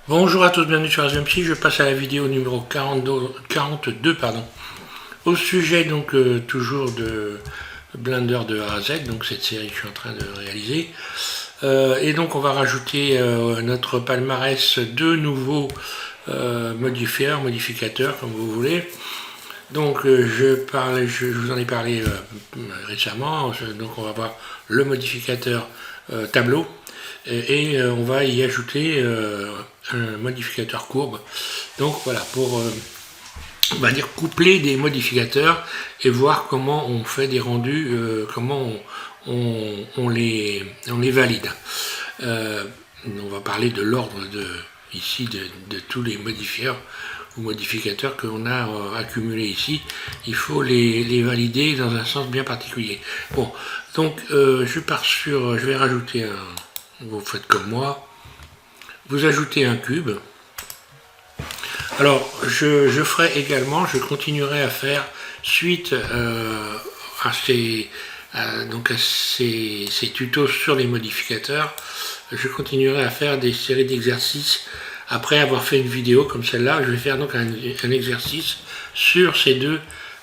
Bonjour à tous, bienvenue sur ASMPsy. Je passe à la vidéo numéro 42 au sujet donc toujours de Blender de A à Z, donc cette série que je suis en train de réaliser. Et donc on va rajouter notre palmarès deux nouveaux modificateurs comme vous voulez. Donc je vous en ai parlé récemment, donc on va voir le modificateur tableau et on va y ajouter un modificateur courbe. Donc voilà, pour on va dire coupler des modificateurs et voir comment on fait des rendus, comment on les valide. On va parler de l'ordre ici de tous les modifieurs ou modificateurs que l'on a accumulés ici. Il faut les valider dans un sens bien particulier. Bon, donc je vais rajouter vous faites comme moi, vous ajoutez un cube. Alors je ferai également, je continuerai à faire suite à ces tutos sur les modificateurs, je continuerai à faire des séries d'exercices. Après avoir fait une vidéo comme celle-là, je vais faire donc un exercice sur ces deux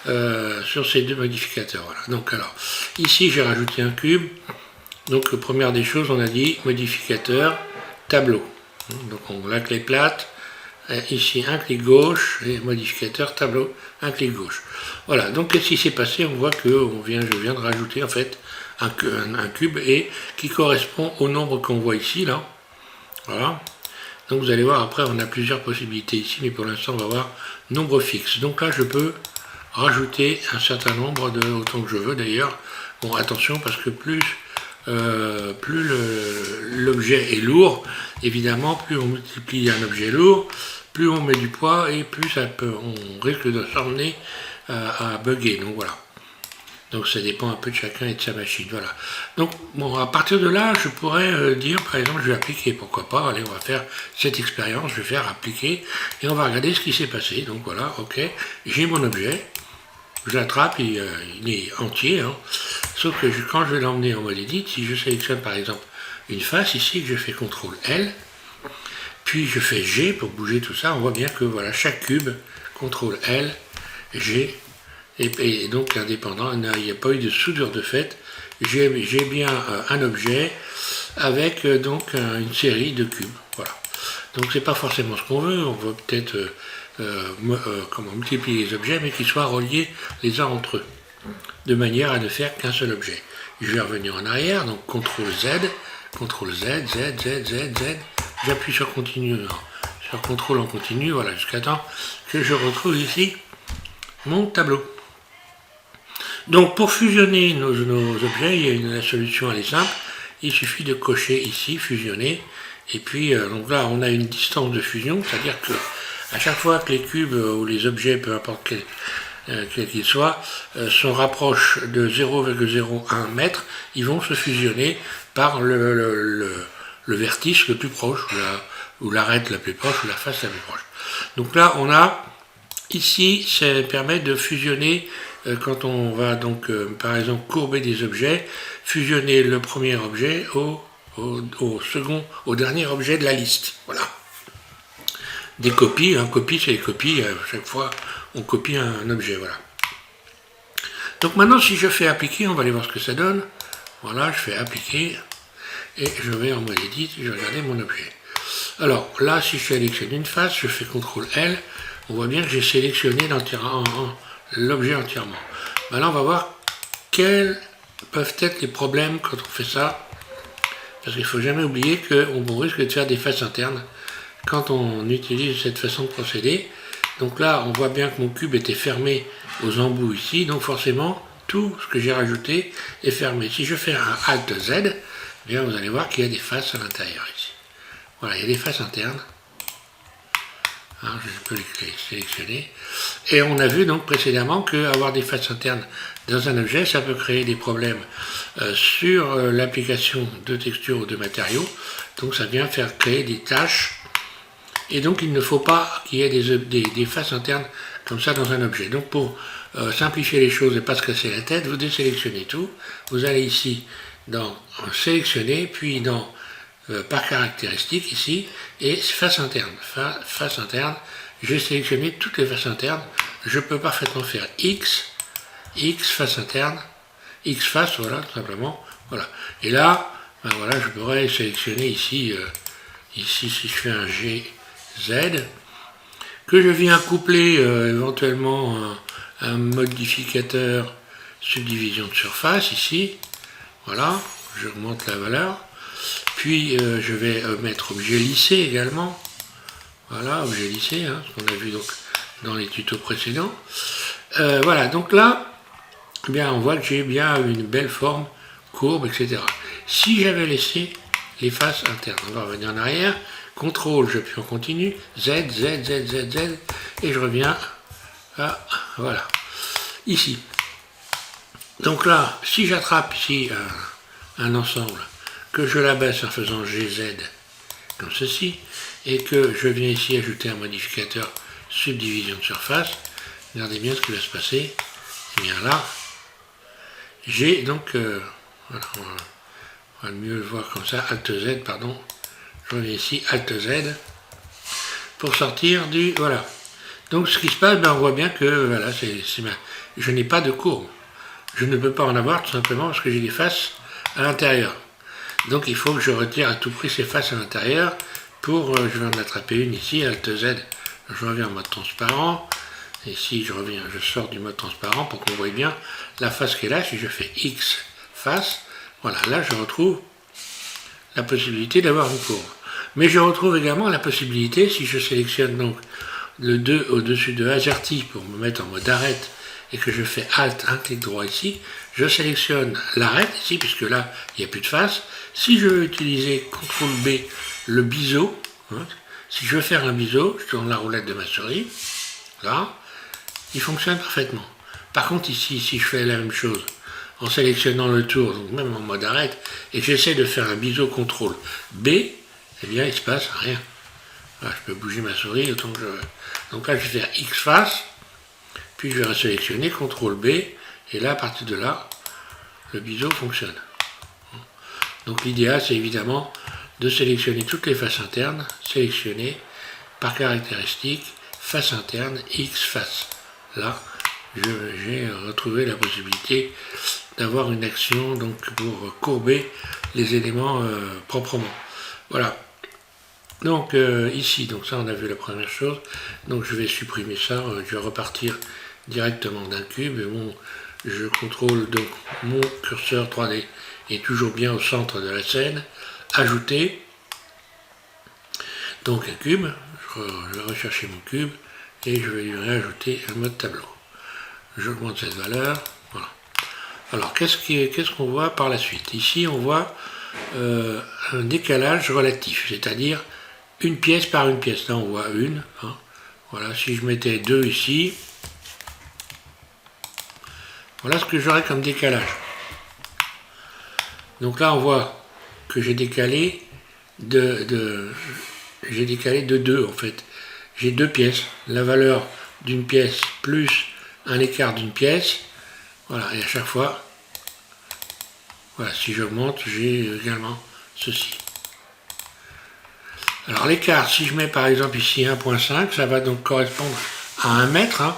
modificateurs. Voilà. Donc alors, ici j'ai rajouté un cube. Donc première des choses, on a dit modificateur, tableau. Donc on la clé plate, ici un clic gauche, et modificateur, tableau, un clic gauche. Voilà, donc qu'est-ce qui s'est passé? On voit que je viens de rajouter en fait un cube et qui correspond au nombre qu'on voit ici, là. Voilà. Donc vous allez voir, après on a plusieurs possibilités ici, mais pour l'instant on va voir nombre fixe. Donc là je peux rajouter un certain nombre, autant que je veux d'ailleurs. Bon, attention, parce que plus l'objet est lourd, évidemment, plus on multiplie un objet lourd, plus on met du poids et plus on risque de s'emmener à bugger. Donc voilà. Donc ça dépend un peu de chacun et de sa machine. Voilà. Donc bon, à partir de là, je pourrais dire, par exemple, je vais appliquer, pourquoi pas, allez, on va faire cette expérience, je vais faire appliquer et on va regarder ce qui s'est passé. Donc voilà, ok, j'ai mon objet, je l'attrape, il est entier, hein. Sauf que quand je vais l'emmener en mode edit, si je sélectionne par exemple une face ici, que je fais CTRL L, puis je fais G pour bouger tout ça, on voit bien que voilà, chaque cube, CTRL L, G, et donc indépendant, il n'y a pas eu de soudure de fait, j'ai bien un objet avec donc une série de cubes. Voilà. Donc c'est pas forcément ce qu'on veut, on veut peut-être multiplier les objets, mais qu'ils soient reliés les uns entre eux, de manière à ne faire qu'un seul objet. Je vais revenir en arrière, donc CTRL Z, Z, j'appuie sur continu, sur CTRL en continu, voilà, jusqu'à temps que je retrouve ici mon tableau. Donc pour fusionner nos objets, la solution elle est simple, il suffit de cocher ici, fusionner, et puis donc là on a une distance de fusion, c'est-à-dire que à chaque fois que les cubes ou les objets, peu importe quel qu'il soit, se rapprochent de 0,01 mètre, ils vont se fusionner par le vertice le plus proche, ou l'arête la plus proche, ou la face la plus proche. Donc là on a ici, ça permet de fusionner quand on va donc par exemple courber des objets, fusionner le premier objet au dernier objet de la liste. Voilà. Des copies, copie c'est des copies, chaque fois on copie un objet, voilà. Donc maintenant si je fais appliquer, on va aller voir ce que ça donne. Voilà, je fais appliquer et je vais en mode edit, je vais regarder mon objet. Alors là, si je sélectionne une face, je fais CTRL L, on voit bien que j'ai sélectionné l'objet entièrement. Maintenant, on va voir quels peuvent être les problèmes quand on fait ça. Parce qu'il ne faut jamais oublier qu'on risque de faire des faces internes quand on utilise cette façon de procéder. Donc là, on voit bien que mon cube était fermé aux embouts ici. Donc forcément, tout ce que j'ai rajouté est fermé. Si je fais un Alt Z, eh bien, vous allez voir qu'il y a des faces à l'intérieur ici. Voilà, il y a des faces internes. Je peux les sélectionner. Et on a vu donc précédemment qu'avoir des faces internes dans un objet, ça peut créer des problèmes sur l'application de textures ou de matériaux. Donc ça vient faire créer des tâches. Et donc il ne faut pas qu'il y ait des faces internes comme ça dans un objet. Donc pour simplifier les choses et pas se casser la tête, vous désélectionnez tout. Vous allez ici dans sélectionner, puis dans par caractéristique ici, et face interne. Face interne, j'ai sélectionné toutes les faces internes. Je peux parfaitement faire X, face interne, X face, voilà, tout simplement. Voilà. Et là, ben voilà, je pourrais sélectionner ici, si je fais un GZ, que je viens coupler éventuellement un modificateur subdivision de surface ici. Voilà, j'augmente la valeur. Puis je vais mettre objet lissé également. Voilà, objet lissé, hein, ce qu'on a vu donc dans les tutos précédents. Voilà, donc là, eh bien, on voit que j'ai bien une belle forme, courbe, etc. Si j'avais laissé les faces internes, on va revenir en arrière, CTRL, j'appuie en continu, Z, Z, Z, Z, Z, et je reviens à, voilà, ici. Donc là, si j'attrape ici un ensemble, que je l'abaisse en faisant GZ, comme ceci, et que je viens ici ajouter un modificateur subdivision de surface, regardez bien ce qui va se passer. Et bien là, j'ai donc, voilà, on va mieux le voir comme ça, Alt Z, pardon, je reviens ici, Alt Z, pour sortir du, voilà. Donc ce qui se passe, ben, on voit bien que, voilà, je n'ai pas de courbe. Je ne peux pas en avoir tout simplement parce que j'ai des faces à l'intérieur. Donc il faut que je retire à tout prix ces faces à l'intérieur pour, je vais en attraper une ici, Alt Z, je reviens en mode transparent, et ici je sors du mode transparent pour qu'on voit bien la face qui est là. Si je fais X face, voilà, là je retrouve la possibilité d'avoir une courbe. Mais je retrouve également la possibilité, si je sélectionne donc le 2 au-dessus de AZERTY pour me mettre en mode arrête, et que je fais Alt, un clic droit ici, je sélectionne l'arrête ici, puisque là, il n'y a plus de face. Si je veux utiliser CTRL B, le biseau, hein, si je veux faire un biseau, je tourne la roulette de ma souris, là, il fonctionne parfaitement. Par contre, ici, si je fais la même chose, en sélectionnant le tour, donc même en mode arrête, et que j'essaie de faire un biseau CTRL B, eh bien, il ne se passe rien. Là, je peux bouger ma souris autant que je veux. Donc là, je vais faire X face, puis je vais sélectionner CTRL B, et là, à partir de là, le biseau fonctionne. Donc l'idéal, c'est évidemment de sélectionner toutes les faces internes, sélectionner par caractéristique, face interne, X face. Là, j'ai retrouvé la possibilité d'avoir une action donc, pour courber les éléments proprement. Voilà. Donc ici, donc ça on a vu la première chose, donc je vais supprimer ça, je vais repartir directement d'un cube, et je contrôle donc mon curseur 3D est toujours bien au centre de la scène, ajouter, donc un cube, je vais rechercher mon cube, et je vais lui réajouter un mode tableau. J'augmente cette valeur, voilà. Alors qu'est-ce qu'on voit par la suite? Ici on voit un décalage relatif, c'est-à-dire une pièce par une pièce. Là on voit une, hein. Voilà, si je mettais 2 ici, voilà ce que j'aurais comme décalage. Donc là on voit que j'ai décalé de 2 en fait. J'ai 2 pièces, la valeur d'une pièce plus un écart d'une pièce, voilà, et à chaque fois, voilà, si j'augmente, j'ai également ceci. Alors l'écart, si je mets par exemple ici 1.5, ça va donc correspondre à 1 mètre, hein.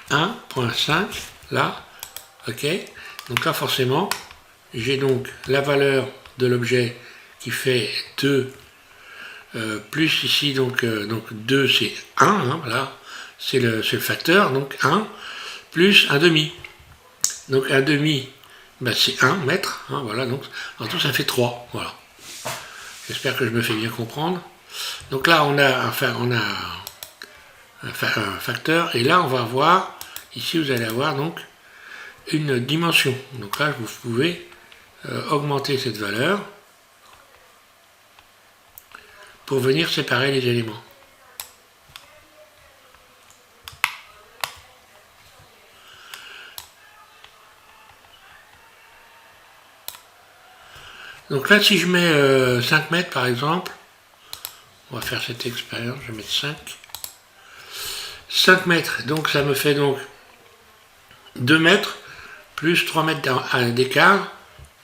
1.5, là, ok. Donc là forcément, j'ai donc la valeur de l'objet qui fait 2, plus ici, donc 2 c'est 1, hein, voilà, c'est le facteur, donc 1, plus 1 demi. Donc 1 demi, ben c'est 1 mètre, hein, voilà, donc en tout ça fait 3, voilà. J'espère que je me fais bien comprendre. Donc là, on a un facteur, et là, on va voir, ici, vous allez avoir donc une dimension. Donc là, vous pouvez augmenter cette valeur pour venir séparer les éléments. Donc là, si je mets 5 mètres par exemple, on va faire cette expérience, je vais mettre 5. 5 mètres, donc ça me fait donc 2 mètres plus 3 mètres d'écart.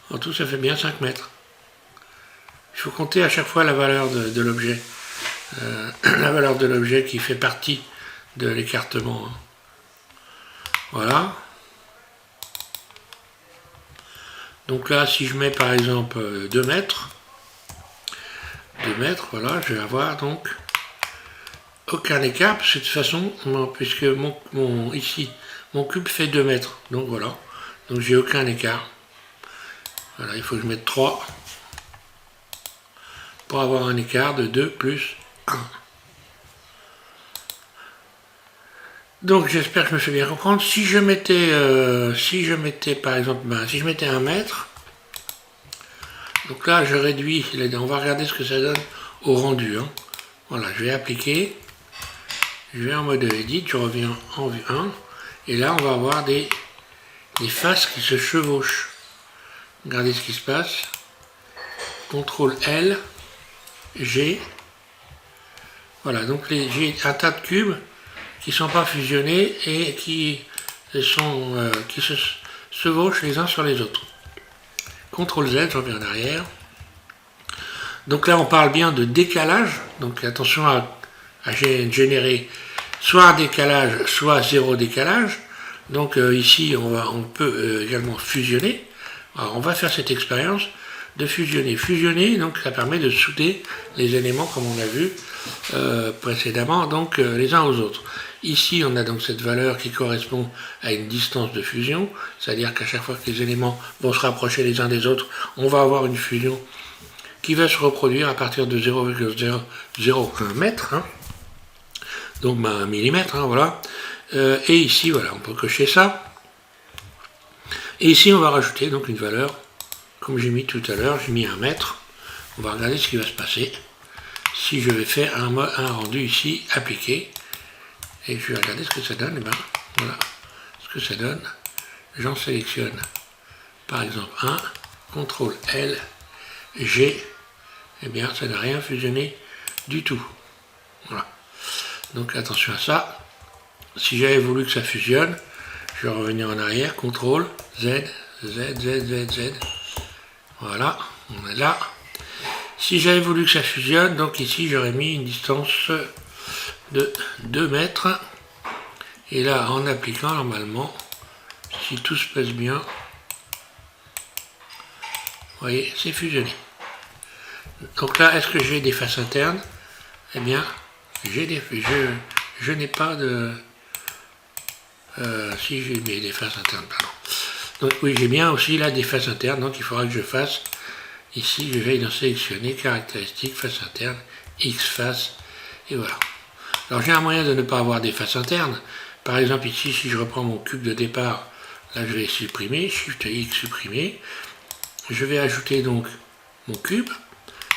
En tout, ça fait bien 5 mètres. il faut compter à chaque fois la valeur de l'objet. La valeur de l'objet qui fait partie de l'écartement. Hein. Voilà. Donc là, si je mets par exemple 2 mètres, 2 mètres, voilà, je vais avoir donc aucun écart, parce que de toute façon, puisque ici, mon cube fait 2 mètres. Donc voilà. Donc j'ai aucun écart. Voilà, il faut que je mette 3 pour avoir un écart de 2 plus 1. Donc j'espère que je me fais bien comprendre. Si je mettais par exemple, si je mettais 1 mètre, donc là je réduis, on va regarder ce que ça donne au rendu. Hein. Voilà, je vais appliquer, je vais en mode edit, je reviens en vue 1, et là on va avoir des faces qui se chevauchent. Regardez ce qui se passe. CTRL L, G. Voilà, donc j'ai un tas de cubes qui ne sont pas fusionnés et qui se chevauchent les uns sur les autres. CTRL Z, je reviens en arrière. Donc là, on parle bien de décalage. Donc attention à générer soit un décalage, soit 0 décalage. Donc ici, on peut également fusionner. Alors, on va faire cette expérience de fusionner. Fusionner, donc ça permet de souder les éléments, comme on a vu précédemment, donc les uns aux autres. Ici, on a donc cette valeur qui correspond à une distance de fusion, c'est-à-dire qu'à chaque fois que les éléments vont se rapprocher les uns des autres, on va avoir une fusion qui va se reproduire à partir de 0,001 mètre, hein. Donc 1 millimètre, hein, voilà. Et ici, voilà, on peut cocher ça. Et ici, on va rajouter donc une valeur, comme j'ai mis tout à l'heure, j'ai mis 1 mètre. On va regarder ce qui va se passer. Si je vais faire un rendu ici, appliqué, et je vais regarder ce que ça donne, et bien voilà ce que ça donne. J'en sélectionne par exemple un, CTRL L, G, et bien ça n'a rien fusionné du tout. Voilà. Donc attention à ça. Si j'avais voulu que ça fusionne, je vais revenir en arrière, CTRL Z, Z, Z, Z, Z. Voilà, on est là. Si j'avais voulu que ça fusionne, donc ici j'aurais mis une distance de 2 mètres. Et là, en appliquant normalement, si tout se passe bien, vous voyez, c'est fusionné. Donc là, est-ce que j'ai des faces internes? Eh bien, je n'ai pas de... si j'ai des faces internes, pardon. Donc oui, j'ai bien aussi là des faces internes, donc il faudra que je fasse, ici je vais dans sélectionner, caractéristiques, face interne, X face, et voilà. Alors j'ai un moyen de ne pas avoir des faces internes. Par exemple ici, si je reprends mon cube de départ, là je vais supprimer, Shift X supprimer. Je vais ajouter donc mon cube,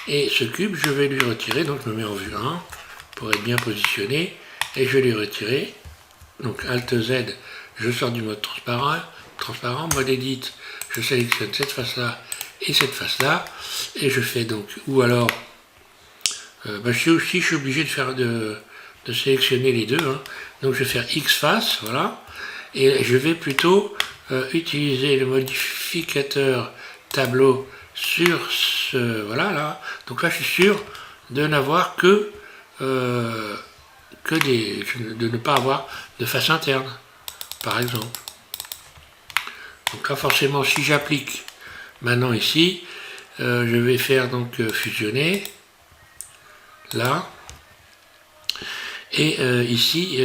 et ce cube je vais lui retirer, donc je me mets en vue 1 pour être bien positionné, et je vais lui retirer, donc Alt Z, je sors du mode transparent, mode Edit, je sélectionne cette face-là et cette face-là, et je fais donc, ou alors, je suis obligé de faire de sélectionner les deux, hein. Donc je vais faire X face, voilà, et je vais plutôt utiliser le modificateur tableau sur ce, voilà, là, donc là je suis sûr de n'avoir de ne pas avoir de face interne, par exemple. Donc là forcément si j'applique maintenant ici, je vais faire donc fusionner, là, et ici,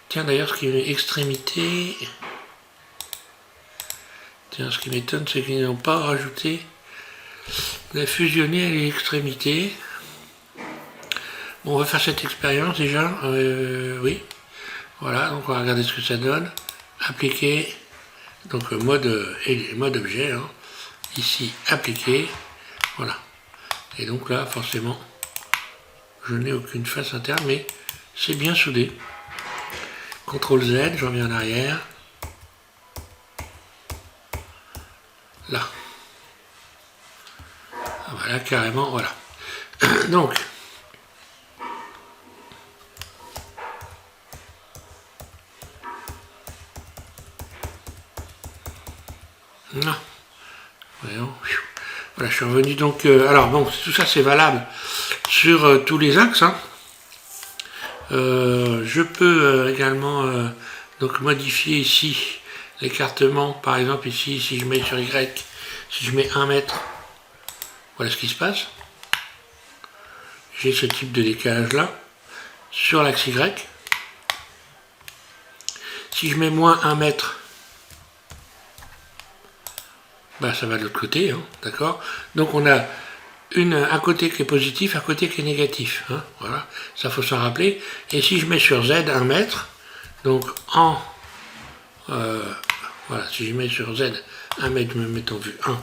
tiens d'ailleurs ce qui est extrémité, tiens ce qui m'étonne c'est qu'ils n'ont pas rajouté la fusionner à l'extrémité. Bon, on va faire cette expérience déjà, oui, voilà, donc on va regarder ce que ça donne, appliquer, donc mode objet, hein. Ici appliquer, voilà. Et donc là, forcément, je n'ai aucune face interne, mais c'est bien soudé. CTRL Z, je reviens en arrière. Là. Voilà, carrément, voilà. Donc, non. Voyons. Voilà, je suis revenu donc. Alors bon, tout ça c'est valable sur tous les axes. Hein. Je peux également donc modifier ici l'écartement. Par exemple ici, si je mets sur Y, si je mets 1 mètre, voilà ce qui se passe. J'ai ce type de décalage là sur l'axe Y. Si je mets moins 1 mètre, bah, ça va de l'autre côté, hein, d'accord. Donc on a un côté qui est positif, un côté qui est négatif. Hein, voilà, ça faut s'en rappeler. Et si je mets sur Z 1 mètre, donc voilà, si je mets sur Z 1 mètre, je me mets en vue 1,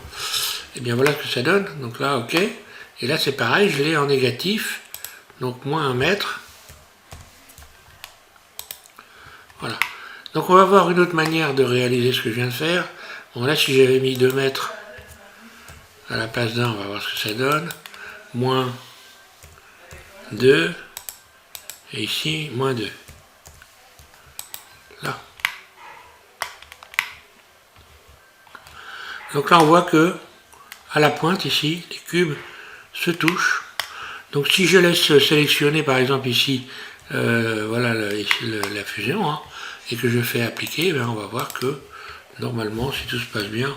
et bien voilà ce que ça donne. Donc là, ok. Et là c'est pareil, je l'ai en négatif, donc moins 1 mètre. Voilà. Donc on va voir une autre manière de réaliser ce que je viens de faire. Bon là si j'avais mis 2 mètres à la place d'un, on va voir ce que ça donne. Moins 2. Et ici, moins 2. Là. Donc là on voit que à la pointe ici, les cubes se touchent. Donc si je laisse sélectionner par exemple ici, voilà la fusion, hein, et que je fais appliquer, ben, on va voir que normalement, si tout se passe bien,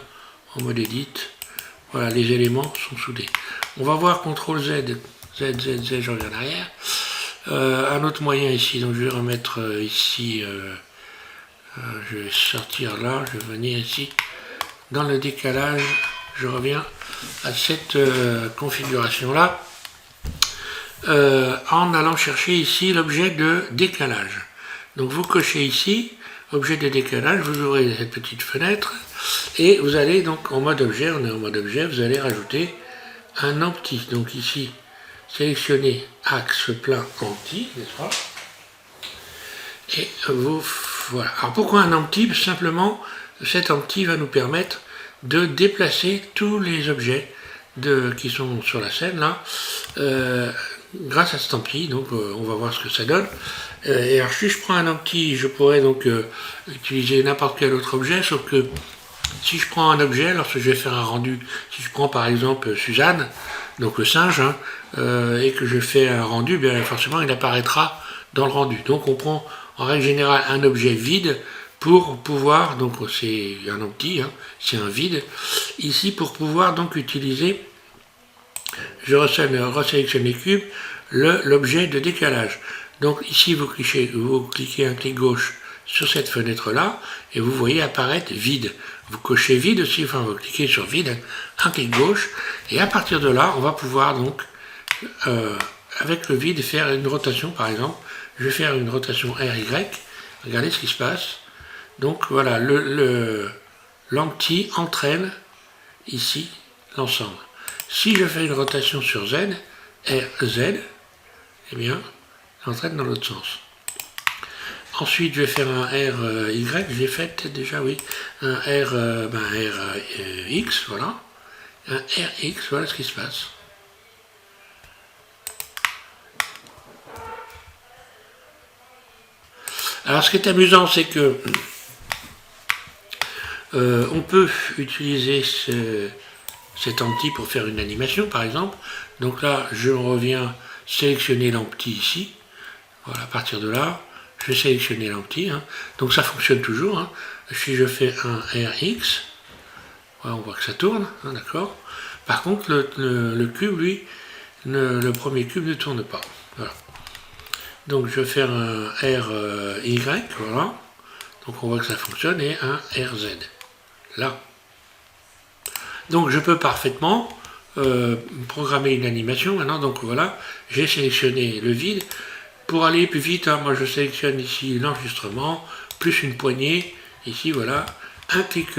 en mode edit, voilà, les éléments sont soudés. On va voir CTRL Z, je reviens en arrière. Un autre moyen ici, donc je vais remettre ici, je vais sortir là, je vais venir ici, dans le décalage, je reviens à cette configuration là, en allant chercher ici l'objet de décalage. Donc vous cochez ici, objet de décalage, vous ouvrez cette petite fenêtre, et vous allez donc en mode objet, on est en mode objet, vous allez rajouter un empty. Donc ici, sélectionnez axe plein empty, n'est-ce pas? Et vous, voilà. Alors pourquoi un empty? Simplement, cet empty va nous permettre de déplacer tous les objets qui sont sur la scène là, grâce à cet empty. Donc on va voir ce que ça donne. Et alors si je prends un empty, je pourrais donc utiliser n'importe quel autre objet, sauf que si je prends un objet, lorsque je vais faire un rendu, si je prends par exemple Suzanne, donc le singe, hein, et que je fais un rendu, bien forcément il apparaîtra dans le rendu. Donc on prend en règle générale un objet vide pour pouvoir, donc c'est un empty, hein, c'est un vide, ici pour pouvoir donc utiliser, je resélectionne les cubes, l'objet de décalage. Donc ici vous cliquez un clic gauche sur cette fenêtre là et vous voyez apparaître vide. Vous cochez vide aussi, enfin vous cliquez sur vide, un clic gauche, et à partir de là on va pouvoir donc avec le vide faire une rotation. Par exemple je vais faire une rotation RY, regardez ce qui se passe. Donc voilà, l'empty entraîne ici l'ensemble. Si je fais une rotation sur Z, RZ, eh bien ça entraîne dans l'autre sens. Ensuite, je vais faire un RY, je l'ai fait déjà, oui. Un RX, voilà. Un RX, voilà ce qui se passe. Alors, ce qui est amusant, c'est que on peut utiliser cet empty pour faire une animation, par exemple. Donc là, je reviens sélectionner l'empty ici. Voilà, à partir de là, je vais sélectionner l'empty, hein. Donc ça fonctionne toujours, hein. Si je fais un RX, voilà, on voit que ça tourne, hein, d'accord. Par contre, le cube, lui, le premier cube ne tourne pas. Voilà. Donc je vais faire un RY, voilà. Donc on voit que ça fonctionne, et un RZ, là. Donc je peux parfaitement programmer une animation maintenant. Donc voilà, j'ai sélectionné le vide. Pour aller plus vite, hein, moi je sélectionne ici l'enregistrement, plus une poignée, ici voilà, un clic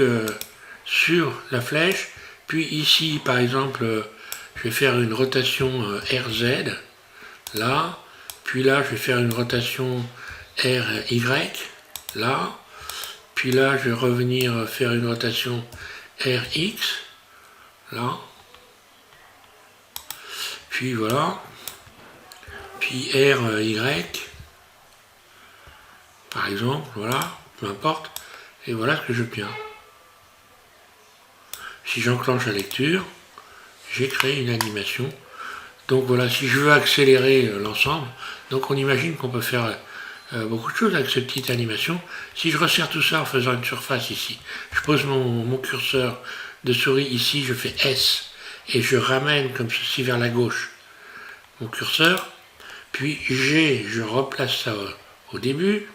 sur la flèche, puis ici par exemple, je vais faire une rotation RZ, là, puis là je vais faire une rotation RY, là, puis là je vais revenir faire une rotation RX, là, puis voilà, puis RY, par exemple, voilà, peu importe, et voilà ce que j'obtiens. Si j'enclenche la lecture, j'ai créé une animation. Donc voilà, si je veux accélérer l'ensemble, donc on imagine qu'on peut faire beaucoup de choses avec cette petite animation. Si je resserre tout ça en faisant une surface ici, je pose mon curseur de souris ici, je fais S, et je ramène comme ceci vers la gauche mon curseur, puis G, je replace ça au début,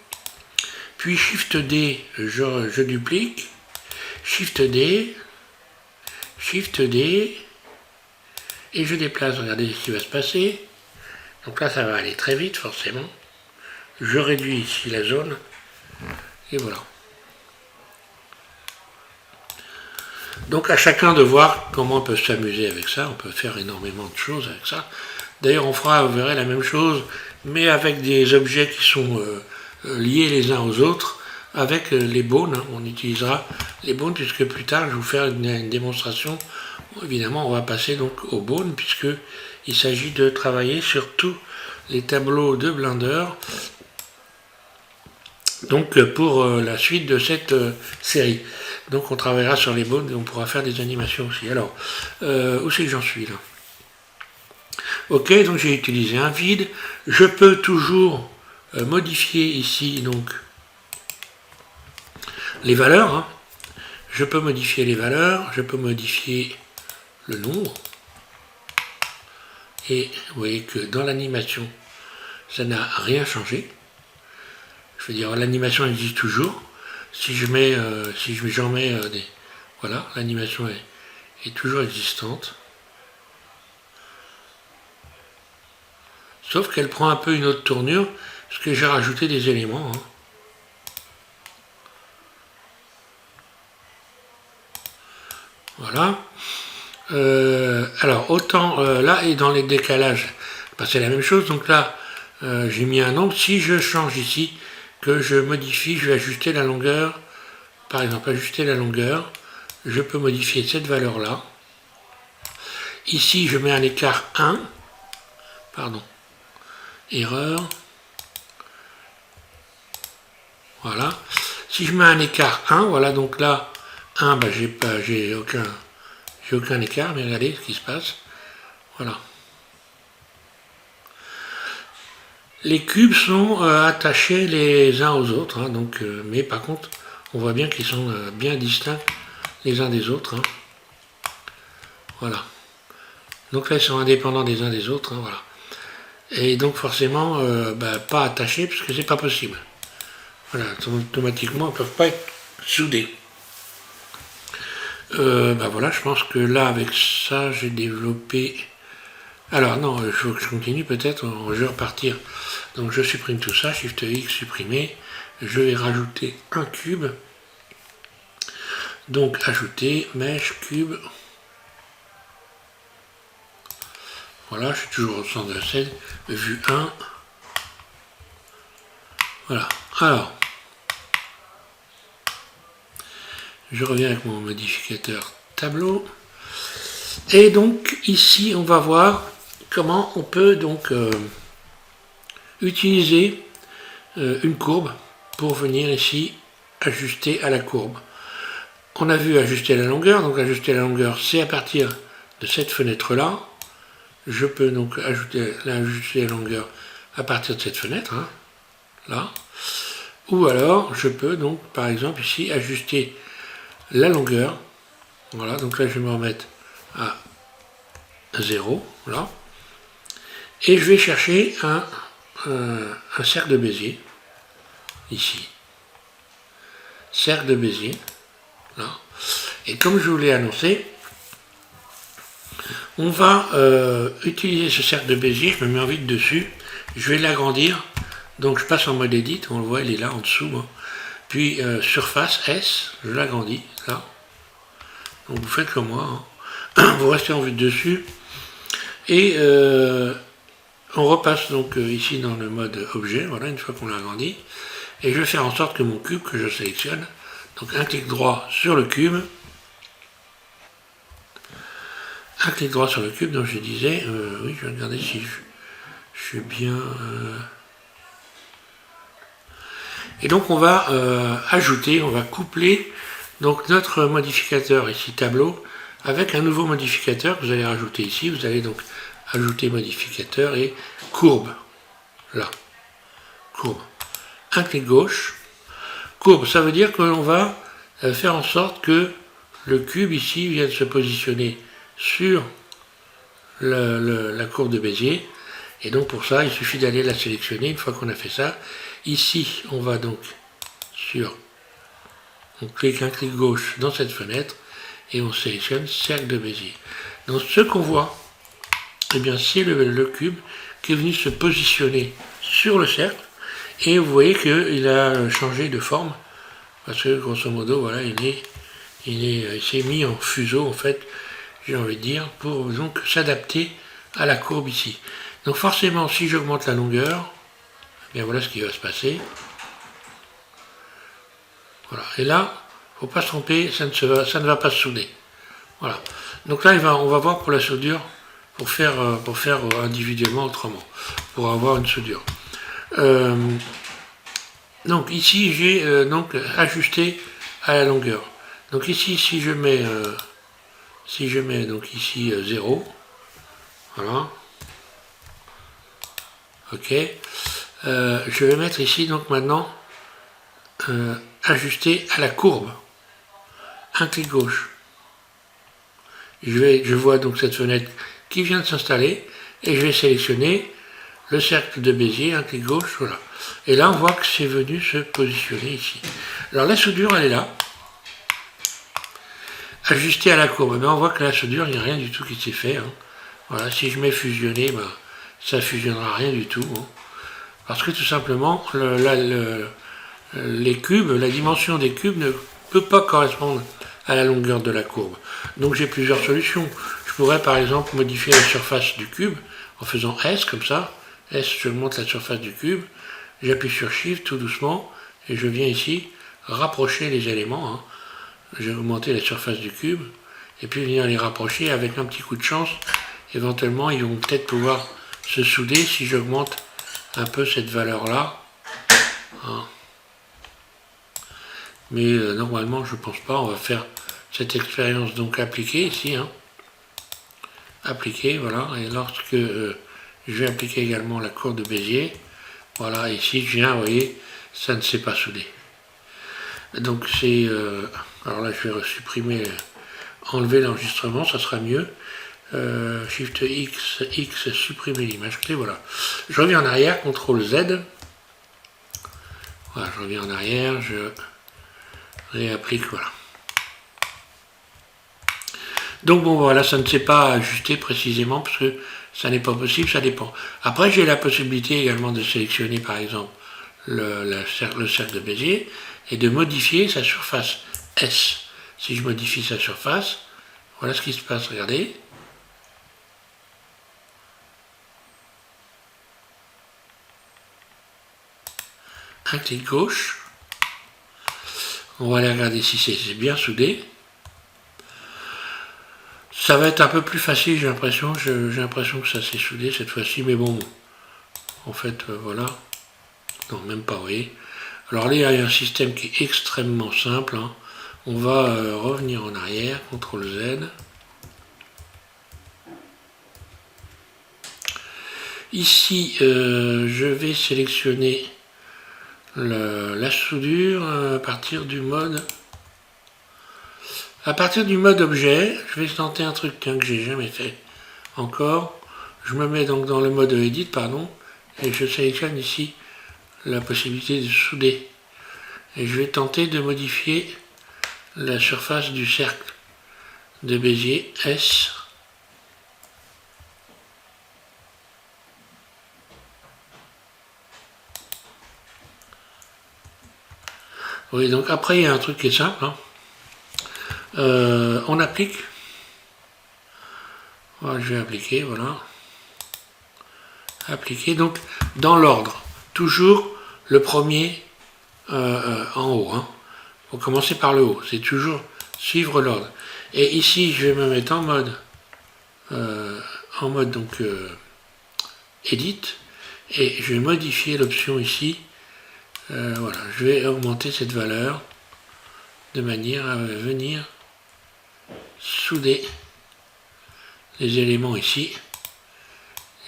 puis Shift D, je duplique, Shift D, Shift D, et je déplace, regardez ce qui va se passer. Donc là ça va aller très vite forcément. Je réduis ici la zone, et voilà. Donc à chacun de voir comment on peut s'amuser avec ça, on peut faire énormément de choses avec ça. D'ailleurs on fera, vous verrez, la même chose, mais avec des objets qui sont liés les uns aux autres, avec les bones, hein. On utilisera les bones puisque plus tard je vais vous faire une démonstration. Évidemment on va passer donc aux bones puisque il s'agit de travailler sur tous les tableaux de Blender. Donc pour la suite de cette série. Donc on travaillera sur les bones et on pourra faire des animations aussi. Alors, où c'est que j'en suis là? Ok, donc j'ai utilisé un vide. Je peux toujours modifier ici donc les valeurs. Hein. Je peux modifier les valeurs, je peux modifier le nombre. Et vous voyez que dans l'animation, ça n'a rien changé. Je veux dire, l'animation existe toujours. Si je mets, j'en mets des, voilà, l'animation est toujours existante. Sauf qu'elle prend un peu une autre tournure, parce que j'ai rajouté des éléments. Hein. Voilà. Alors, autant là et dans les décalages, ben, c'est la même chose. Donc là, j'ai mis un nombre. Si je change ici, que je modifie, je vais ajuster la longueur. Par exemple, ajuster la longueur. Je peux modifier cette valeur-là. Ici, je mets un écart 1. Pardon. Erreur. Voilà. Si je mets un écart 1, voilà, donc là, 1, ben, j'ai aucun écart, mais regardez ce qui se passe. Voilà. Les cubes sont attachés les uns aux autres, hein, donc, mais par contre, on voit bien qu'ils sont bien distincts les uns des autres. Hein. Voilà. Donc là, ils sont indépendants des uns des autres. Hein, voilà. Et donc forcément, pas attachés, puisque c'est pas possible. Voilà, automatiquement, ils ne peuvent pas être soudés. Voilà, je pense que là, avec ça, j'ai développé... Alors non, il faut que je continue peut-être, je vais repartir. Donc je supprime tout ça, Shift X, supprimer. Je vais rajouter un cube. Donc ajouter, mèche, cube. Voilà, je suis toujours au centre de la scène. Vue 1. Voilà. Alors, je reviens avec mon modificateur tableau. Et donc ici, on va voir comment on peut donc utiliser une courbe pour venir ici ajuster à la courbe. On a vu ajuster la longueur, donc ajuster la longueur, c'est à partir de cette fenêtre-là. Je peux donc ajuster la longueur à partir de cette fenêtre, hein, là. Ou alors, je peux donc, par exemple, ici, ajuster la longueur. Voilà, donc là, je vais me remettre à 0, là. Et je vais chercher un cercle de Bézier, ici. Cercle de Bézier, là. Et comme je vous l'ai annoncé, on va utiliser ce cercle de Bézier, je me mets en vide dessus, je vais l'agrandir, donc je passe en mode Edit, on le voit, il est là en dessous. Hein. Puis surface S, je l'agrandis, là. Donc vous faites comme moi, hein. Vous restez en vue dessus, et on repasse donc ici dans le mode objet, voilà, une fois qu'on l'a agrandi, et je vais faire en sorte que mon cube que je sélectionne, donc un clic droit sur le cube, un clic droit sur le cube, donc je disais, oui, je vais regarder si je suis bien... Et donc on va ajouter, on va coupler donc notre modificateur ici tableau avec un nouveau modificateur que vous allez rajouter ici. Vous allez donc ajouter modificateur et courbe. Là. Courbe. Un clic gauche. Courbe, ça veut dire que l'on va faire en sorte que le cube ici vienne se positionner sur la courbe de Bézier. Et donc pour ça, il suffit d'aller la sélectionner. Une fois qu'on a fait ça, ici, on va donc on clique un clic gauche dans cette fenêtre et on sélectionne cercle de Bézier. Donc ce qu'on voit, eh bien c'est le cube qui est venu se positionner sur le cercle et vous voyez qu'il a changé de forme parce que grosso modo voilà il s'est mis en fuseau en fait, j'ai envie de dire, pour donc s'adapter à la courbe ici. Donc forcément si j'augmente la longueur, eh bien voilà ce qui va se passer. Voilà. Et là, il ne faut pas se tromper, ça ne va pas se souder. Voilà. Donc là, on va voir pour la soudure, pour faire individuellement autrement, pour avoir une soudure. Donc ici, j'ai donc ajusté à la longueur. Donc ici, si je mets donc ici 0, voilà. Ok. Je vais mettre ici donc maintenant ajuster à la courbe. Un clic gauche. Je vois donc cette fenêtre qui vient de s'installer et je vais sélectionner le cercle de Bézier, un clic gauche, voilà. Et là, on voit que c'est venu se positionner ici. Alors la soudure, elle est là. Ajuster à la courbe. Mais on voit que la soudure, il n'y a rien du tout qui s'est fait. Hein. Voilà, si je mets fusionner, ben, ça ne fusionnera rien du tout. Hein. Parce que tout simplement, les cubes, la dimension des cubes ne peut pas correspondre à la longueur de la courbe. Donc j'ai plusieurs solutions. Je pourrais par exemple modifier la surface du cube en faisant S comme ça. S, je monte la surface du cube. J'appuie sur Shift tout doucement et je viens ici rapprocher les éléments. Hein. J'ai augmenté la surface du cube et puis venir les rapprocher avec un petit coup de chance. Éventuellement, ils vont peut-être pouvoir se souder si j'augmente un peu cette valeur-là. Hein. Mais normalement, je ne pense pas. On va faire cette expérience donc appliquée ici. Hein. Appliquer, voilà. Et lorsque je vais appliquer également la courbe de Bézier, voilà, ici je viens, vous voyez, ça ne s'est pas soudé. Donc c'est... alors là, je vais supprimer, enlever l'enregistrement, ça sera mieux. Shift X, X, supprimer l'image clé, voilà. Je reviens en arrière, CTRL Z. Voilà, je reviens en arrière, je réapplique, voilà. Donc bon, voilà, ça ne s'est pas ajusté précisément parce que ça n'est pas possible, ça dépend. Après, j'ai la possibilité également de sélectionner par exemple le cercle de Bézier et de modifier sa surface S. Si je modifie sa surface, voilà ce qui se passe, regardez. Un clic gauche. On va aller regarder si c'est bien soudé. Ça va être un peu plus facile, j'ai l'impression. J'ai l'impression que ça s'est soudé cette fois-ci, mais bon, en fait, voilà. Non, même pas, vous voyez. Alors là, il y a un système qui est extrêmement simple. Hein. On va revenir en arrière, CTRL Z. Ici, je vais sélectionner la soudure à partir du mode... À partir du mode objet, je vais tenter un truc que j'ai jamais fait encore. Je me mets donc dans le mode Edit, pardon, et je sélectionne ici la possibilité de souder. Et je vais tenter de modifier la surface du cercle de Bézier S. Oui, donc après il y a un truc qui est simple. Hein. On applique. Voilà, je vais appliquer, voilà. Appliquer, donc dans l'ordre. Toujours le premier en haut. Hein. Faut commencer par le haut. C'est toujours suivre l'ordre. Et ici, je vais me mettre en mode donc Edit. Et je vais modifier l'option ici. Voilà, je vais augmenter cette valeur de manière à venir souder les éléments ici.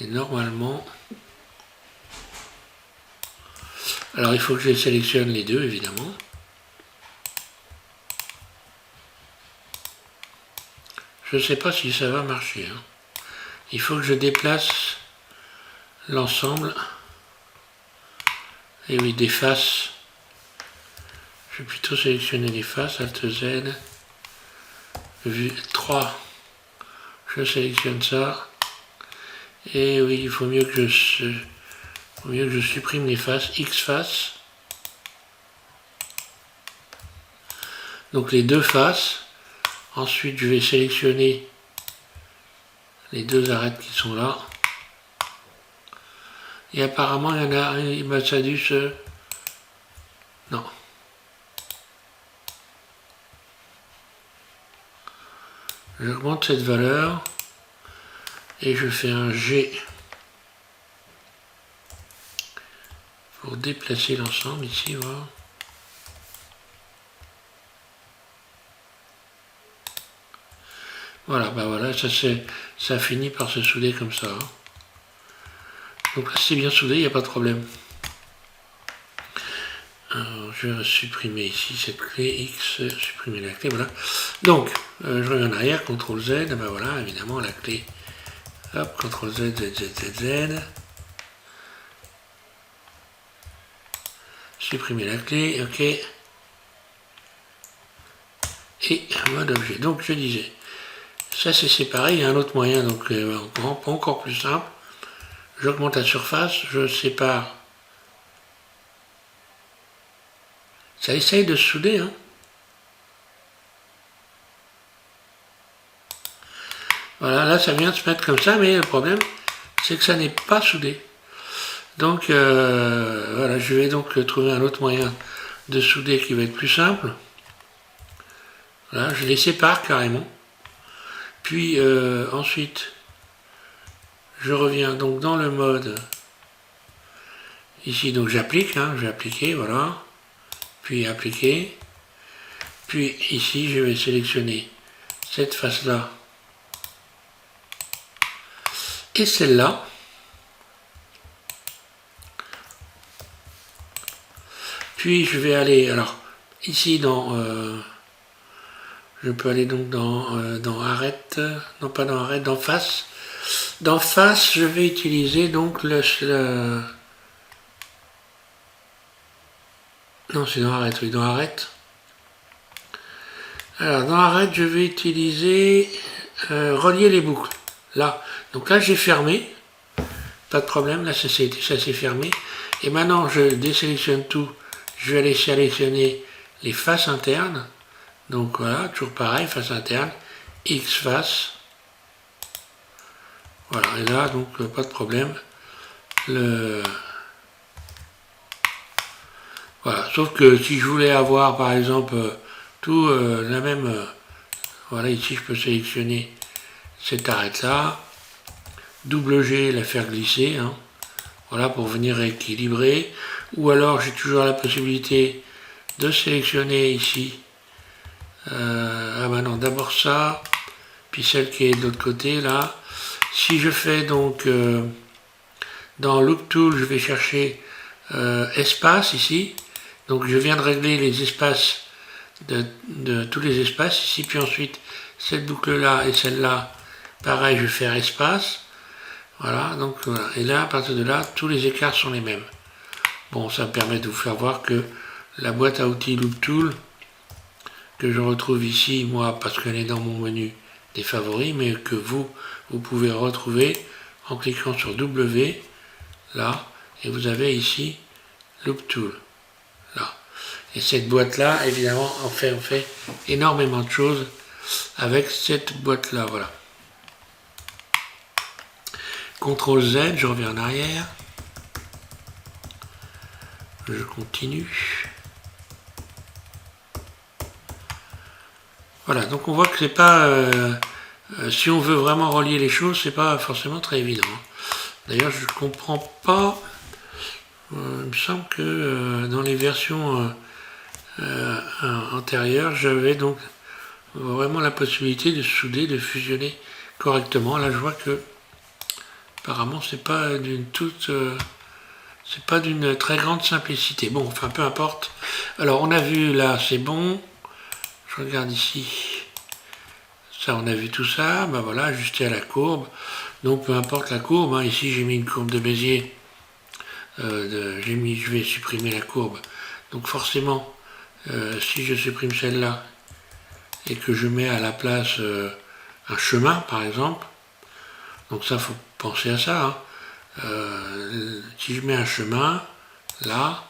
Et normalement, alors il faut que je sélectionne les deux évidemment. Je ne sais pas si ça va marcher, hein. Il faut que je déplace l'ensemble. Et oui, des faces. Je vais plutôt sélectionner les faces, Alt Z. Vue 3. Je sélectionne ça. Et oui, il faut mieux que je supprime les faces, X faces. Donc les deux faces. Ensuite, je vais sélectionner les deux arêtes qui sont là. Et apparemment, il y en a un, ça a dû se... Non. J'augmente cette valeur. Et je fais un G pour déplacer l'ensemble ici, voilà. Voilà, bah voilà, ça finit par se souder comme ça, hein. Donc là c'est bien soudé, il n'y a pas de problème. Alors, je vais supprimer ici cette clé X, supprimer la clé, voilà. Donc, je reviens en arrière, CTRL Z, bah voilà, évidemment la clé, hop, CTRL Z, Z, Z, Z, Z. Supprimer la clé, ok. Et mode objet. Donc je disais, ça c'est séparé, il y a un autre moyen, donc encore plus simple. J'augmente la surface, je sépare. Ça essaye de se souder, hein. Voilà, là ça vient de se mettre comme ça, mais le problème, c'est que ça n'est pas soudé. Donc voilà, je vais donc trouver un autre moyen de souder qui va être plus simple. Voilà, je les sépare carrément. Puis ensuite, je reviens donc dans le mode. Ici, donc j'applique, hein, je vais appliquer, voilà. Puis appliquer. Puis ici, je vais sélectionner cette face-là et celle-là. Puis je vais aller, alors ici dans, je peux aller donc dans arrête, non pas dans arrête, dans face. Dans face, je vais utiliser donc non, c'est dans arrête, oui, dans arrête. Alors dans arrête, je vais utiliser relier les boucles. Là, donc là j'ai fermé, pas de problème, là ça s'est fermé. Et maintenant je désélectionne tout, je vais aller sélectionner les faces internes. Donc voilà, toujours pareil, face interne, X face. Voilà, et là, donc pas de problème. Voilà, sauf que si je voulais avoir par exemple tout la même... voilà, ici je peux sélectionner cette arête là. Double G, la faire glisser, hein. Voilà, pour venir équilibrer. Ou alors j'ai toujours la possibilité de sélectionner ici. Ah bah non, d'abord ça, puis celle qui est de l'autre côté là. Si je fais donc dans Loop Tool, je vais chercher espace ici. Donc je viens de régler les espaces de tous les espaces ici. Puis ensuite, cette boucle là et celle-là, pareil, je vais faire espace. Voilà, donc voilà. Et là, à partir de là, tous les écarts sont les mêmes. Bon, ça me permet de vous faire voir que la boîte à outils Loop Tool, que je retrouve ici, moi, parce qu'elle est dans mon menu des favoris, mais que vous pouvez retrouver en cliquant sur W, là, et vous avez ici Loop Tool, là. Et cette boîte-là, évidemment, on fait énormément de choses avec cette boîte-là, voilà. CTRL Z, je reviens en arrière. Je continue. Voilà, donc on voit que c'est pas... si on veut vraiment relier les choses, c'est pas forcément très évident. D'ailleurs, je ne comprends pas... il me semble que dans les versions antérieures, j'avais donc... vraiment la possibilité de souder, de fusionner correctement. Là, je vois que apparemment, c'est pas c'est pas d'une très grande simplicité. Bon, enfin, peu importe. Alors, on a vu là, c'est bon. Je regarde ici. Ça, on a vu tout ça. Ben voilà, ajusté à la courbe. Donc, peu importe la courbe. Hein. Ici, j'ai mis une courbe de Bézier. Je vais supprimer la courbe. Donc, forcément, si je supprime celle-là et que je mets à la place un chemin, par exemple, donc ça, faut penser à ça. Hein. Si je mets un chemin, là,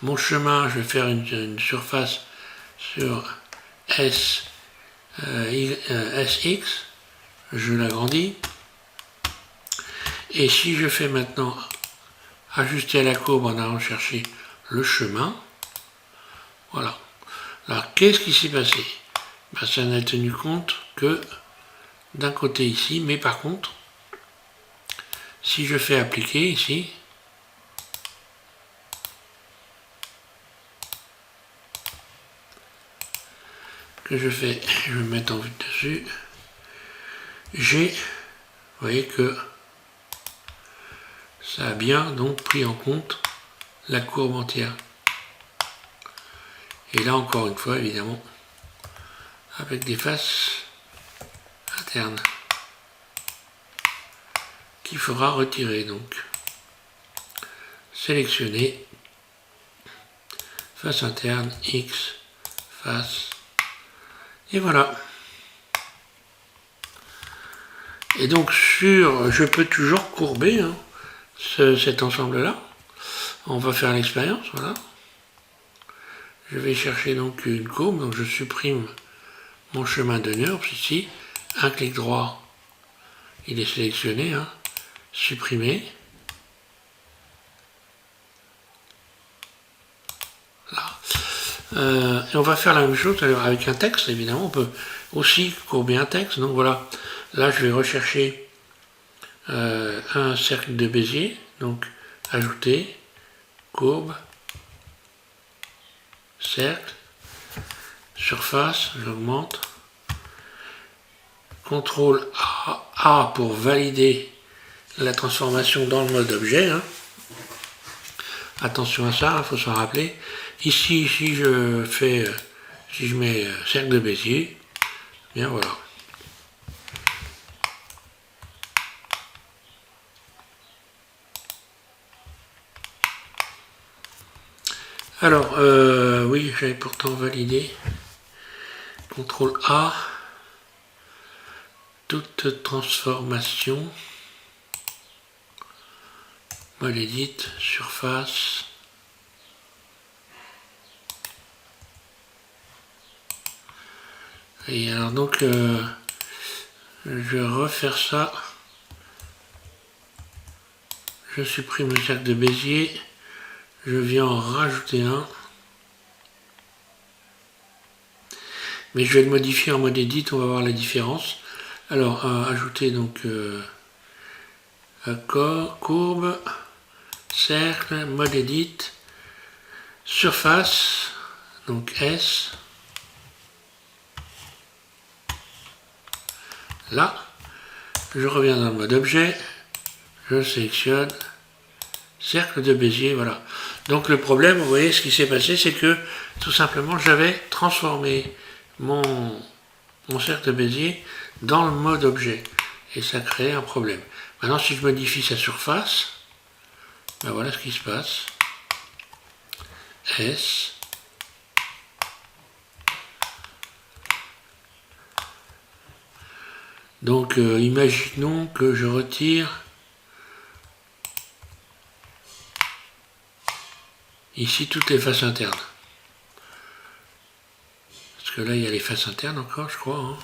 mon chemin, je vais faire une surface sur SX, je l'agrandis. Et si je fais maintenant ajuster à la courbe en allant chercher le chemin, voilà. Alors, qu'est-ce qui s'est passé? Ben, ça n'a tenu compte que d'un côté ici, mais par contre, si je fais appliquer ici, que je vais mettre en vue dessus, vous voyez que ça a bien donc pris en compte la courbe entière. Et là encore une fois, évidemment, avec des faces internes qu'il faudra retirer. Donc, sélectionner, face interne, X, face, et voilà. Et donc je peux toujours courber hein, cet ensemble-là. On va faire l'expérience, voilà. Je vais chercher donc une courbe, donc je supprime mon chemin de NURBS ici. Un clic droit, il est sélectionné, hein. Supprimer. Là. Et on va faire la même chose avec un texte, évidemment. On peut aussi courber un texte. Donc voilà, là je vais rechercher un cercle de Bézier. Donc ajouter, courbe, cercle, surface, j'augmente. CTRL A pour valider la transformation dans le mode objet. Hein. Attention à ça, il faut s'en rappeler. Ici, si je mets cercle de Bézier, bien voilà. Alors, oui, j'avais pourtant validé. CTRL A, toute transformation, mode edit, surface. Et alors donc, je vais refaire ça. Je supprime le cercle de Bézier. Je viens en rajouter un. Mais je vais le modifier en mode edit, on va voir la différence. Alors, ajouter donc courbe, cercle, mode edit, surface, donc S. Là, je reviens dans le mode objet, je sélectionne, cercle de Bézier, voilà. Donc le problème, vous voyez, ce qui s'est passé, c'est que tout simplement, j'avais transformé mon cercle de Bézier dans le mode objet. Et ça crée un problème. Maintenant, si je modifie sa surface, ben voilà ce qui se passe. S. Donc, imaginons que je retire ici toutes les faces internes. Parce que là, il y a les faces internes encore, je crois. Hein.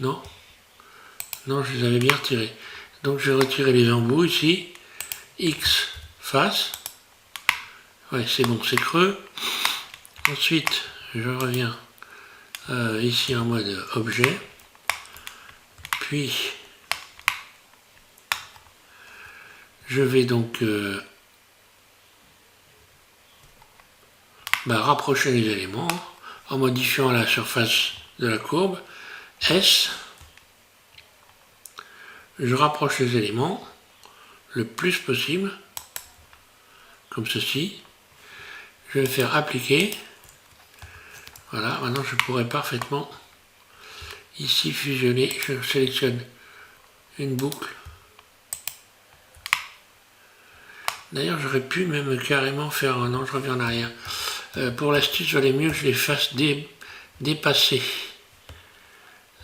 Non? Non, je les avais bien retirés. Donc, je vais retirer les embouts ici. X, face. Ouais, c'est bon, c'est creux. Ensuite, je reviens ici en mode objet. Puis, je vais donc rapprocher les éléments en modifiant la surface de la courbe. S, je rapproche les éléments le plus possible, comme ceci. Je vais faire appliquer. Voilà, maintenant je pourrais parfaitement ici fusionner. Je sélectionne une boucle. D'ailleurs, j'aurais pu même carrément faire un... Non, je reviens en arrière. Pour l'astuce, il valait mieux que je les fasse dépasser.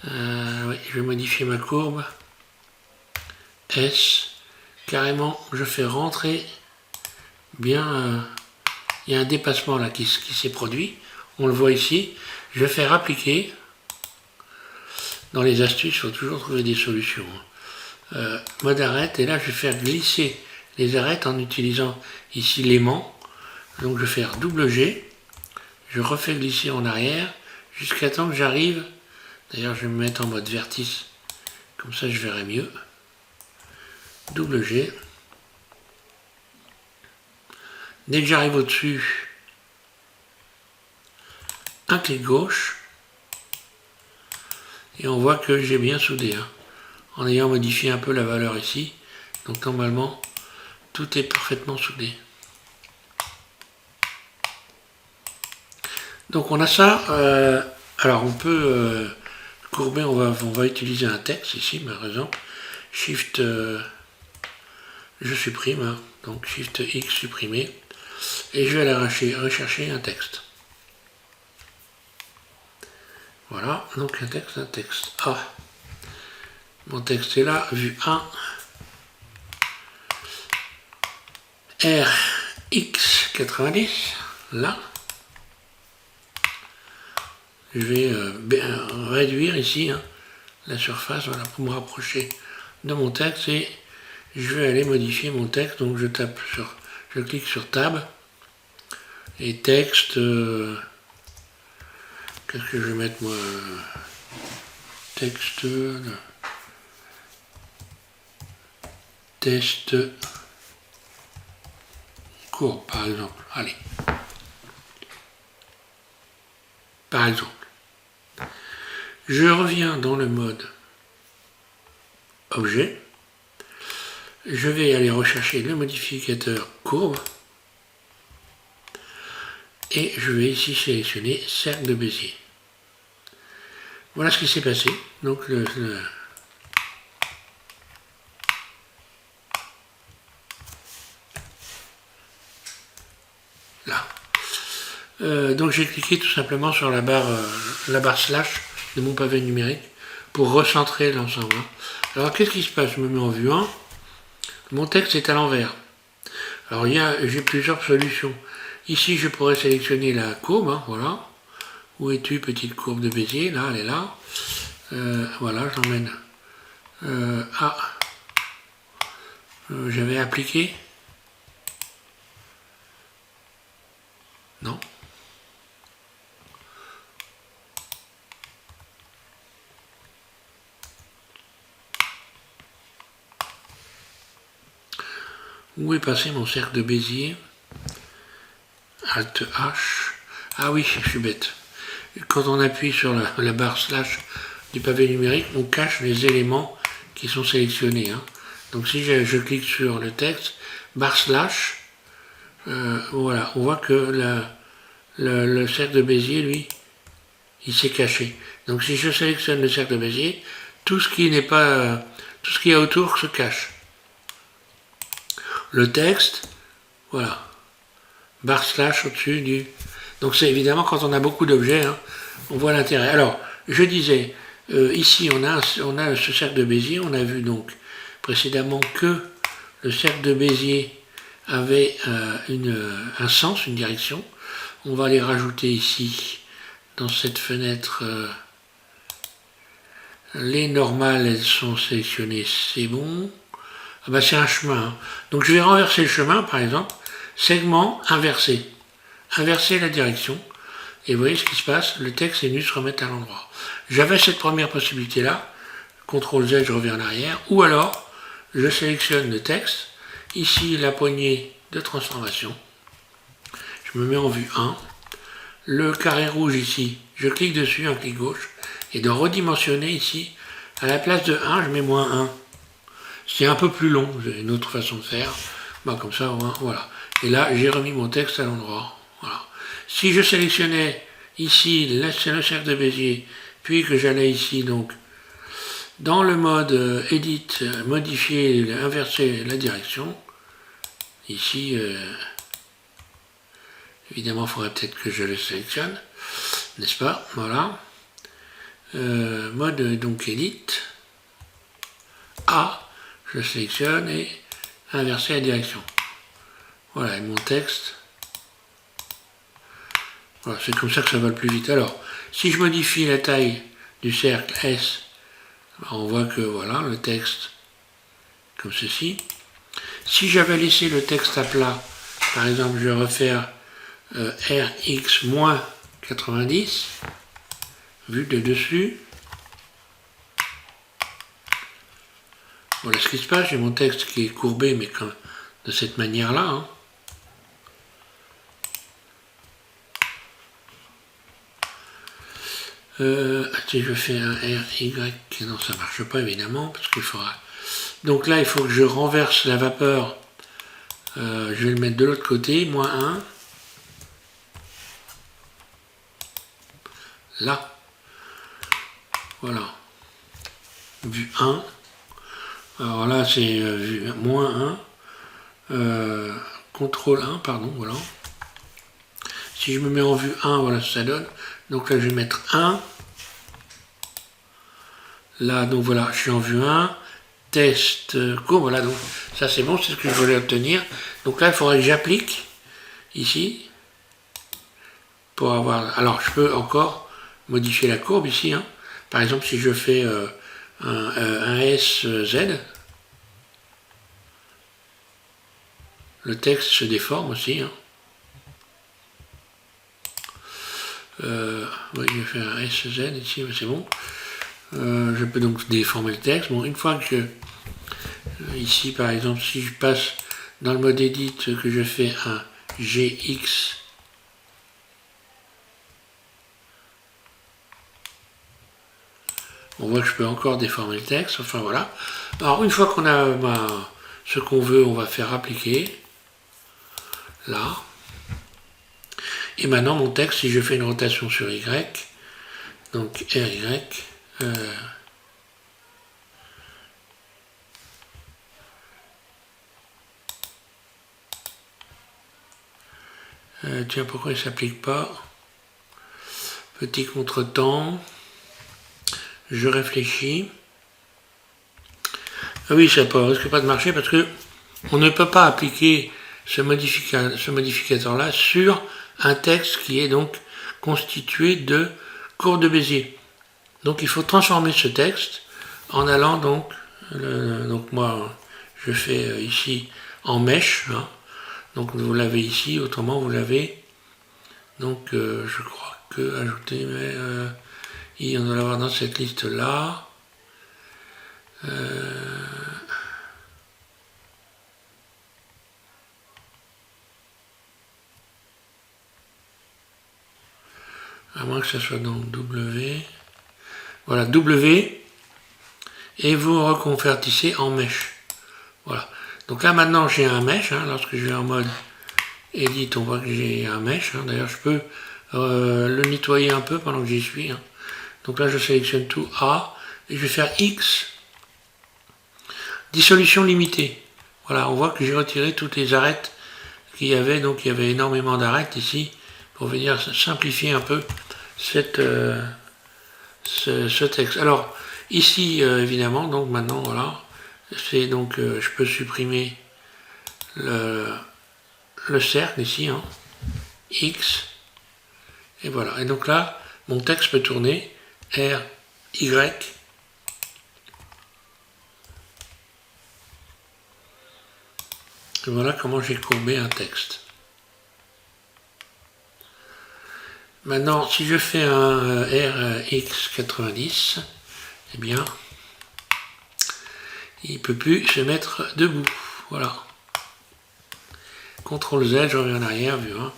Oui, je vais modifier ma courbe. S. Carrément, je fais rentrer bien... il y a un dépassement là qui s'est produit. On le voit ici. Je vais faire appliquer. Dans les astuces, il faut toujours trouver des solutions. Mode arrête. Et là, je vais faire glisser les arêtes en utilisant ici l'aimant. Donc, je vais faire double G. Je refais glisser en arrière jusqu'à temps que j'arrive. D'ailleurs, je vais me mettre en mode vertice. Comme ça, je verrai mieux. Double G. Dès que j'arrive au-dessus, un clic gauche. Et on voit que j'ai bien soudé. Hein, en ayant modifié un peu la valeur ici. Donc normalement, tout est parfaitement soudé. Donc on a ça. Alors on peut courber, on va utiliser un texte ici, par exemple. Shift, je supprime. Hein, donc Shift X supprimer. Et je vais aller rechercher un texte. Voilà, donc un texte. Ah, mon texte est là, vue 1. RX90, là. Je vais réduire ici hein, la surface voilà, pour me rapprocher de mon texte et je vais aller modifier mon texte. Donc je clique sur Tab et texte. Qu'est-ce que je vais mettre moi? Texte. Test. Court par exemple. Allez. Par exemple. Je reviens dans le mode objet. Je vais aller rechercher le modificateur courbe. Et je vais ici sélectionner cercle de Bézier. Voilà ce qui s'est passé. Donc là. Donc j'ai cliqué tout simplement sur la barre slash de mon pavé numérique pour recentrer l'ensemble. Alors qu'est-ce qui se passe? Je me mets en vue 1. Mon texte est à l'envers. Alors j'ai plusieurs solutions. Ici je pourrais sélectionner la courbe. Hein, voilà. Où es-tu, petite courbe de Bézier? Là, elle est là. Voilà, j'emmène. J'avais appliqué. Non. Où est passé mon cercle de Bézier? Alt H. Ah oui, je suis bête. Quand on appuie sur la barre slash du pavé numérique, on cache les éléments qui sont sélectionnés. Hein. Donc si je clique sur le texte, barre slash, voilà, on voit que le cercle de Bézier, lui, il s'est caché. Donc si je sélectionne le cercle de Bézier, tout ce qui n'est pas, tout ce qu'il y a autour se cache. Le texte, voilà, barre slash au-dessus du... Donc c'est évidemment quand on a beaucoup d'objets, hein, on voit l'intérêt. Alors, je disais, ici on a ce cercle de Bézier, on a vu donc précédemment que le cercle de Bézier avait un sens, une direction. On va les rajouter ici, dans cette fenêtre, les normales, elles sont sélectionnées, c'est bon. Ah bah c'est un chemin. Hein. Donc je vais renverser le chemin, par exemple, segment inversé. Inverser la direction. Et vous voyez ce qui se passe, le texte est venu se remettre à l'endroit. J'avais cette première possibilité-là. CTRL Z, je reviens en arrière. Ou alors, je sélectionne le texte. Ici, la poignée de transformation. Je me mets en vue 1. le carré rouge ici, je clique dessus, un clic gauche, et de redimensionner ici, à la place de 1, je mets -1. C'est un peu plus long, j'ai une autre façon de faire. Bah, comme ça, voilà. Et là, j'ai remis mon texte à l'endroit. Voilà. Si je sélectionnais ici le cercle de Bézier, puis que j'allais ici, donc, dans le mode Edit, modifier, inverser la direction, ici, évidemment, il faudrait peut-être que je le sélectionne, n'est-ce pas? Voilà. Mode, donc, Edit. A, je sélectionne et inverser la direction. Voilà, et mon texte. Voilà, c'est comme ça que ça va le plus vite. Alors, si je modifie la taille du cercle S, on voit que voilà, le texte, comme ceci. Si j'avais laissé le texte à plat, par exemple, je vais refaire RX-90, vu de dessus. Voilà ce qui se passe, j'ai mon texte qui est courbé, mais comme de cette manière-là. Hein. Si je fais un RY, non ça marche pas évidemment, parce qu'il faudra... Donc là, il faut que je renverse la vapeur, je vais le mettre de l'autre côté, -1. Là, voilà, vue 1. Alors là, c'est vue -1. Contrôle 1, pardon, voilà. Si je me mets en vue 1, voilà ce que ça donne. Donc là, je vais mettre 1. Là, donc voilà, je suis en vue 1. Test, voilà, donc ça c'est bon, c'est ce que je voulais obtenir. Donc là, il faudrait que j'applique ici pour avoir... Alors, je peux encore modifier la courbe ici. Hein. Par exemple, si je fais un SZ, le texte se déforme aussi. Hein. Oui, je vais faire un SZ ici, c'est bon. Je peux donc déformer le texte. Bon, une fois que ici, par exemple, si je passe dans le mode Edit, que je fais un GX, on voit que je peux encore déformer le texte. Enfin, voilà. Alors, une fois qu'on a ce qu'on veut, on va faire appliquer. Là. Et maintenant, mon texte, si je fais une rotation sur Y, donc RY, tiens, pourquoi il ne s'applique pas? Petit contretemps. Je réfléchis. Ah oui, ça ne risque pas de marcher parce que on ne peut pas appliquer ce modificateur-là sur un texte qui est donc constitué de courbes de Bézier. Donc il faut transformer ce texte en allant donc, donc moi je fais ici en mèche. Hein. Donc vous l'avez ici, autrement vous l'avez. Donc je crois que ajouter, mais il en doit l'avoir dans cette liste là. À moins que ça soit dans W. Voilà, W. Et vous reconvertissez en mèche. Voilà. Donc là maintenant j'ai un mèche. Hein, lorsque je vais en mode Edit, on voit que j'ai un mèche. Hein, d'ailleurs je peux le nettoyer un peu pendant que j'y suis. Hein. Donc là je sélectionne tout A. Et je vais faire X. Dissolution limitée. Voilà, on voit que j'ai retiré toutes les arêtes qu'il y avait. Donc il y avait énormément d'arêtes ici. Pour venir simplifier un peu cette, ce texte. Alors ici évidemment, donc maintenant voilà, c'est donc je peux supprimer le cercle ici, hein, X, et voilà. Et donc là, mon texte peut tourner R, Y. Et voilà comment j'ai courbé un texte. Maintenant, si je fais un RX90, eh bien, il ne peut plus se mettre debout. Voilà. CTRL Z, je reviens en arrière, vue 1.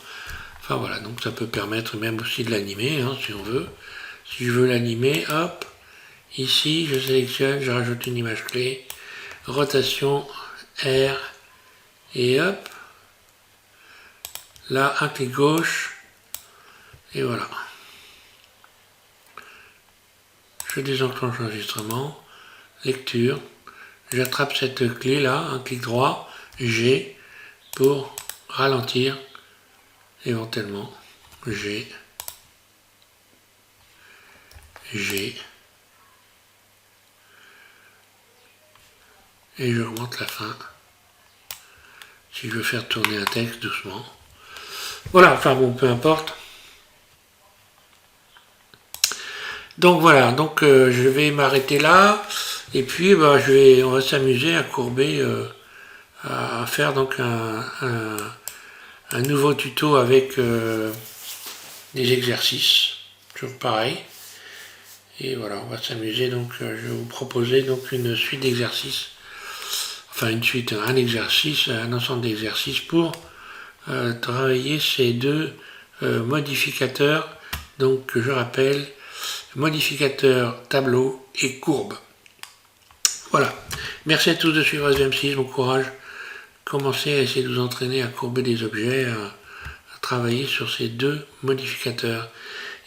Enfin voilà, donc ça peut permettre même aussi de l'animer, hein, si on veut. Si je veux l'animer, hop, ici je sélectionne, je rajoute une image clé, rotation, R, et hop, là un clic gauche, et voilà. Je désenclenche l'enregistrement, lecture, j'attrape cette clé là, un clic droit, G, pour ralentir, éventuellement, G, et j'augmente la fin, si je veux faire tourner un texte doucement. Voilà, enfin bon, peu importe. Donc voilà, donc je vais m'arrêter là, et puis on va s'amuser à courber, à faire donc un nouveau tuto avec des exercices, toujours pareil. Et voilà, on va s'amuser, donc je vais vous proposer donc une suite d'exercices, enfin une suite, un exercice, un ensemble d'exercices pour travailler ces deux modificateurs, donc que je rappelle, modificateur tableau et courbe. Voilà. Merci à tous de suivre SM6, bon courage. Commencez à essayer de vous entraîner à courber des objets, à travailler sur ces deux modificateurs.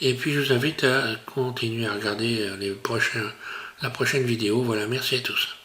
Et puis je vous invite à continuer à regarder la prochaine vidéo. Voilà, merci à tous.